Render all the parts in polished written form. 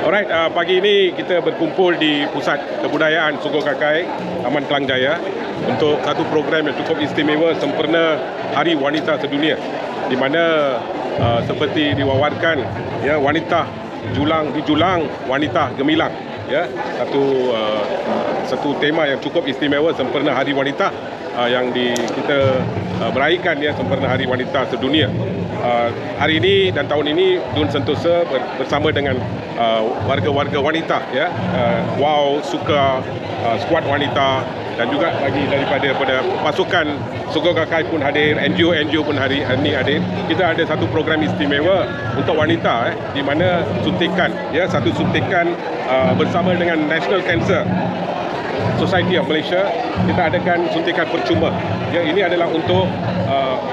Alright, pagi ini kita berkumpul di Pusat Kebudayaan Sogo Kakai, Taman Kelang Jaya untuk satu program yang cukup istimewa sempena Hari Wanita Sedunia, di mana seperti diwawarkan ya, wanita julang wanita gemilang ya, satu tema yang cukup istimewa sempena Hari Wanita yang kita meraihkan ya, sempena Hari Wanita Sedunia. Hari ini dan tahun ini Dun Sentosa bersama dengan warga-warga wanita ya, WOW, Suka, Skuad Wanita, dan juga bagi daripada pasukan Sogo Kakai pun hadir, NGO pun hari ini hadir. Kita ada satu program istimewa untuk wanita di mana suntikan ya, satu suntikan bersama dengan National Cancer Society of Malaysia. Kita adakan suntikan percuma. Ya, ini adalah untuk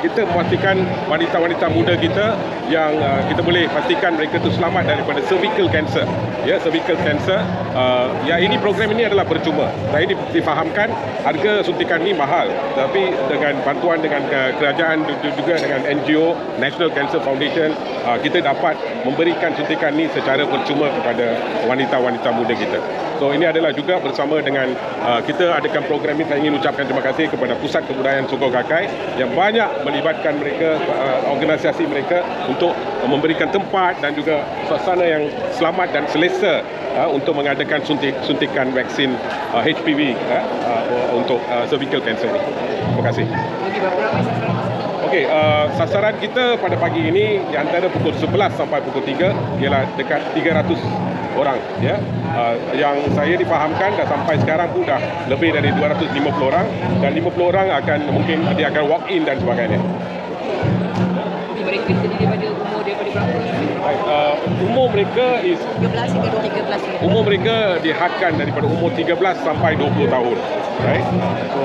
kita memastikan wanita-wanita muda kita yang kita boleh pastikan mereka itu selamat daripada cervical cancer. Ya, cervical cancer. Ya, ini program ini adalah percuma. Saya difahamkan harga suntikan ini mahal, tapi dengan bantuan dengan kerajaan juga dengan NGO National Cancer Foundation, kita dapat memberikan suntikan ini secara percuma kepada wanita-wanita muda kita. So ini adalah juga bersama dengan kita adakan program ini. Saya ingin ucapkan terima kasih kepada Pusat Kebudayaan Sogo Kakai yang banyak melibatkan mereka, organisasi mereka untuk memberikan tempat dan juga suasana yang selamat dan selesa untuk mengadakan suntikan vaksin HPV untuk cervical cancer ini. Terima kasih. Okey, sasaran kita pada pagi ini di antara pukul 11 sampai pukul 3 ialah dekat 300 orang ya. Yang saya difahamkan dah sampai sekarang pun dah lebih dari 250 orang, dan 50 orang mungkin dia akan walk in dan sebagainya. Mereka terdiri daripada umur daripada berapa? Umur mereka 13 hingga 13. Umur mereka dihadkan daripada umur 13 sampai 20 tahun. Right? So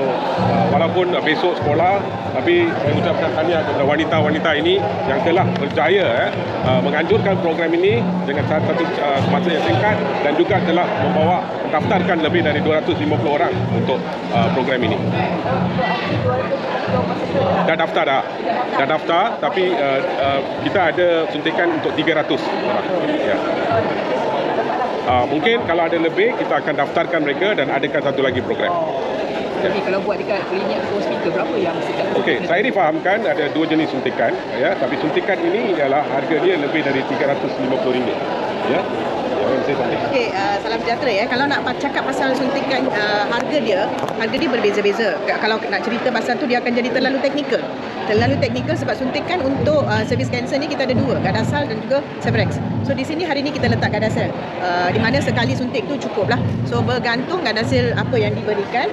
walaupun besok sekolah, tapi saya ucapkan tahniah kepada wanita-wanita ini yang telah berjaya menganjurkan program ini dengan satu masa yang singkat, dan juga telah mendaftarkan lebih dari 250 orang untuk program ini. Dah daftar, tapi kita ada suntikan untuk 300 orang. Ya. Mungkin kalau ada lebih, kita akan daftarkan mereka dan adakan satu lagi program. Jadi kalau buat dekat klinik atau hospital, berapa yang sekat? Okey, saya difahamkan ada dua jenis suntikan ya, tapi suntikan ini ialah harga dia lebih dari RM350 ya. Okey, salam sejahtera ya. Kalau nak cakap pasal suntikan, harga dia berbeza-beza. Kalau nak cerita pasal tu, dia akan jadi terlalu teknikal sebab suntikan untuk servis kanser ni kita ada dua, Gardasil dan juga Cervarix. So di sini hari ni kita letak Gardasil, di mana sekali suntik tu cukup lah. So bergantung Gardasil apa yang diberikan.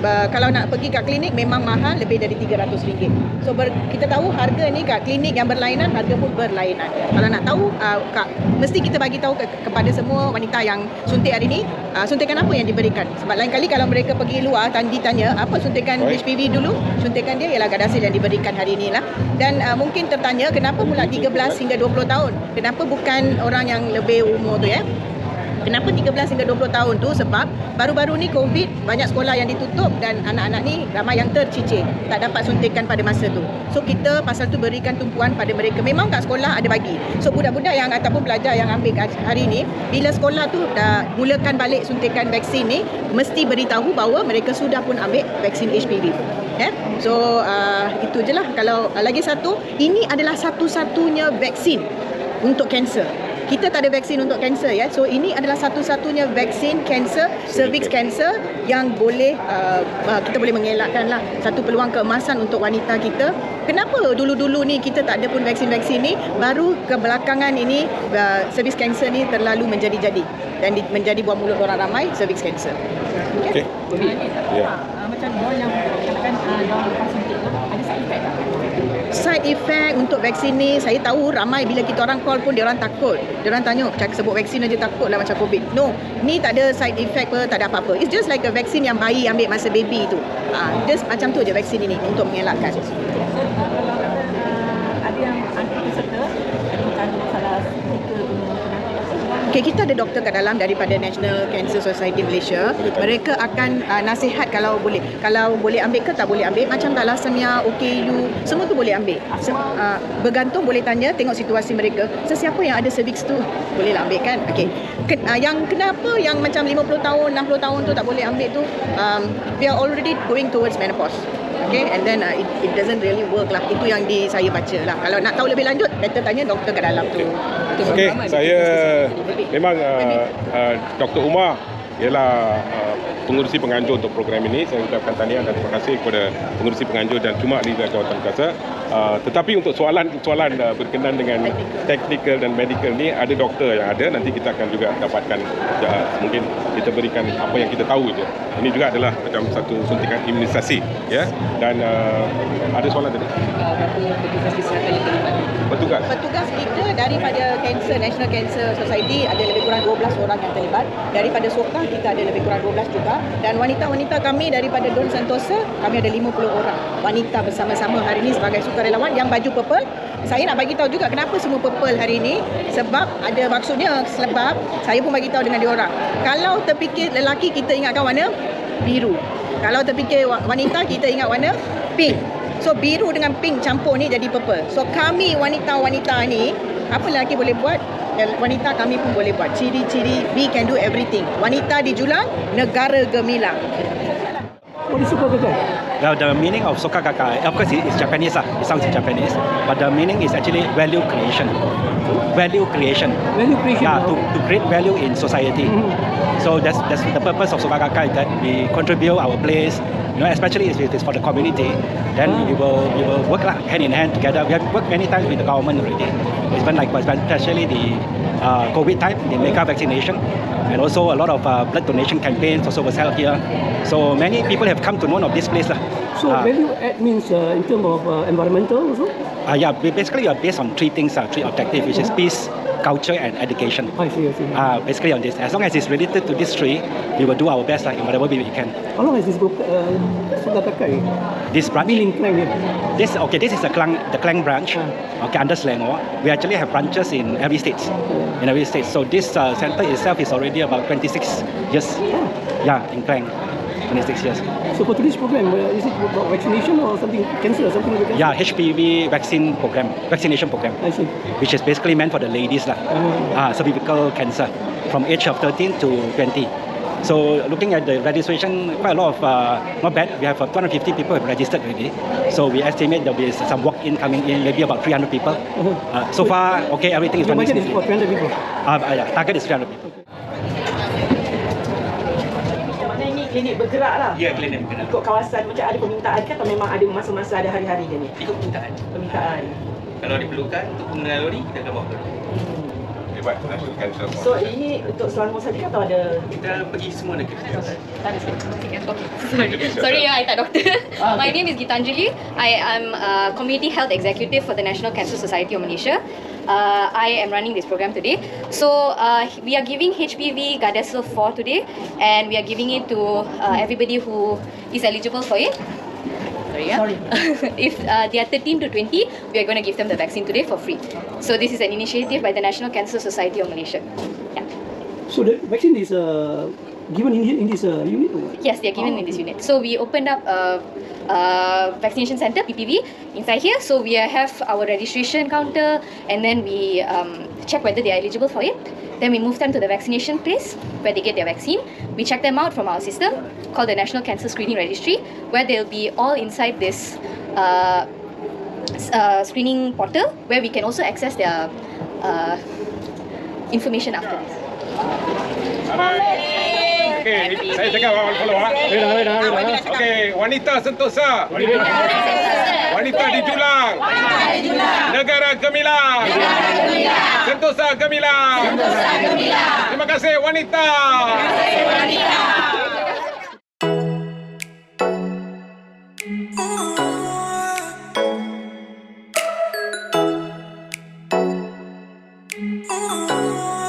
Kalau nak pergi kat klinik memang mahal, lebih dari RM300. So kita tahu harga ni kat klinik yang berlainan, harga pun berlainan. Kalau nak tahu, mesti kita bagi tahu kepada semua wanita yang suntik hari ni, suntikan apa yang diberikan. Sebab lain kali kalau mereka pergi luar ditanya apa suntikan HPV dulu, suntikan dia ialah Gardasil yang diberikan hari ni lah. Dan mungkin tertanya kenapa pula 13 hingga 20 tahun, kenapa bukan orang yang lebih umur tu ya. Kenapa 13 hingga 20 tahun tu? Sebab baru-baru ni COVID, banyak sekolah yang ditutup dan anak-anak ni ramai yang tercicir, tak dapat suntikan pada masa tu. So kita pasal tu berikan tumpuan pada mereka. Memang kat sekolah ada bagi. So budak-budak yang ataupun pelajar yang ambil hari ni, bila sekolah tu dah mulakan balik suntikan vaksin ni, mesti beritahu bahawa mereka sudah pun ambil vaksin HPV. So itu je lah. Kalau lagi satu, ini adalah satu-satunya vaksin untuk kanser. Kita tak ada vaksin untuk kanser ya. So ini adalah satu-satunya vaksin kanser, cervix cancer yang boleh kita boleh mengelakkanlah satu peluang keemasan untuk wanita kita. Kenapa dulu-dulu ni kita tak ada pun vaksin-vaksin ni, baru kebelakangan ini cervix cancer ni terlalu menjadi-jadi dan menjadi buah mulut orang ramai, cervix cancer. Okey. Ya. Macam orang yang katakan orang lepas suntik tu ada side effect tak? Side effect untuk vaksin ni, saya tahu ramai bila kita orang call pun dia orang takut. Dia orang tanya, sebut vaksin aja takut lah macam COVID. No, ni tak ada side effect pun, tak ada apa-apa. It's just like a vaksin yang bayi ambil masa baby tu. Just macam tu je vaksin ini untuk mengelakkan. Kalau ada yang anti peserta, ada macam salah stiker Okay, kita ada doktor kat dalam daripada National Cancer Society Malaysia. Mereka akan nasihat kalau boleh ambil ke tak boleh ambil. Macam thalassemia, OKU, semua tu boleh ambil. Bergantung, boleh tanya, tengok situasi mereka. Sesiapa yang ada cervix tu bolehlah ambil kan. Okay. Yang kenapa yang macam 50 tahun, 60 tahun tu tak boleh ambil tu, we are already going towards menopause. Okay, and then it doesn't really work lah. Itu yang saya baca lah. Kalau nak tahu lebih lanjut, better tanya doktor kat dalam tu. Okey, saya memang Dr. Umar ialah pengurusi penganjur untuk program ini. Saya ucapkan tahniah dan terima kasih kepada pengurusi penganjur dan cuma di Jawatan Kuasa. Tetapi untuk soalan berkenaan dengan teknikal dan medical ni, ada doktor yang ada. Nanti kita akan juga dapatkan, mungkin kita berikan apa yang kita tahu je. Ini juga adalah macam satu suntikan imunisasi, ya. Dan ada soalan tadi. Petugas kita daripada National Cancer Society ada lebih kurang 12 orang yang terlibat. Daripada SOKA kita ada lebih kurang 12 juga. Dan wanita-wanita kami daripada Don Sentosa, kami ada 50 orang wanita bersama-sama hari ini sebagai sukarelawan yang baju purple. Saya nak bagi tahu juga kenapa semua purple hari ini, sebab ada maksudnya. Sebab saya pun bagi tahu dengan diorang, kalau terfikir lelaki kita ingatkan warna biru, kalau terfikir wanita kita ingat warna pink. So biru dengan pink campur ni jadi purple. So kami wanita-wanita ni, apa lelaki boleh buat, wanita kami pun boleh buat. Ciri-ciri, we can do everything. Wanita dijulang, negara gemilang. What is Soka Gakkai? Well, the meaning of Soka Gakkai, of course, it's Japanese. It sounds Japanese, but the meaning is actually value creation. Value creation. Value creation. Yeah, to create value in society. So that's the purpose of Soka Gakkai, that we contribute our place. Especially if it is for the community, then we will work hand in hand together. We have worked many times with the government already. It's been like, especially the COVID time, the MEGA vaccination, and also a lot of blood donation campaigns also was held here. So many people have come to know of this place. So value add means in terms of environmental also? Yeah, basically we are based on three things, three objectives, which is peace, culture and education. I see. Basically on this. As long as it's related to this three, we will do our best in whatever way we can. How long has this book Soka Gakkai? This branch? Been in Klang here? This is the Klang branch, under Selangor. We actually have branches in every state. So this center itself is already about 26 years. Yeah, in Klang. 26 years. So for today's program, is it about vaccination or something, cancer or something like that? Yeah, HPV vaccination program. I see. Which is basically meant for the ladies, cervical cancer, from age of 13 to 20. So looking at the registration, quite a lot of, not bad, we have 250 people have registered already. So we estimate there will be some walk-in coming in, maybe about 300 people. So far, okay, everything is running. The target is for 300 people? Target is 300 people. Klinik bergerak lah. Ya, klinik bergerak. Ikut kawasan, macam ada permintaan kan, atau memang ada masa-masa, ada hari-hari je ni? Ikut permintaan. Kalau diperlukan untuk pengguna lori, kita akan bawa ke lori. So ini untuk Selangor saja atau ada? Kita pergi semua negeri. Sorry, I tak doktor. My name is Gitanjali. I am a Community Health Executive for the National Cancer Society of Malaysia. I am running this program today. So we are giving HPV Gardasil 4 today, and we are giving it to everybody who is eligible for it. Sorry. If they are 13 to 20, we are going to give them the vaccine today for free. So this is an initiative by the National Cancer Society of Malaysia. Yeah. So the vaccine is given in this unit? Or what? Yes, they are given in this unit. So we opened up a vaccination center, PPV, inside here. So we have our registration counter, and then we check whether they are eligible for it. Then we move them to the vaccination place where they get their vaccine. We check them out from our system called the National Cancer Screening Registry, where they'll be all inside this screening portal, where we can also access their information after this. Okey, saya cakap awal follow Okey, wanita Sentosa. Wanita dijulang. Negara gemilang. Sentosa gemilang. Terima kasih wanita. Oh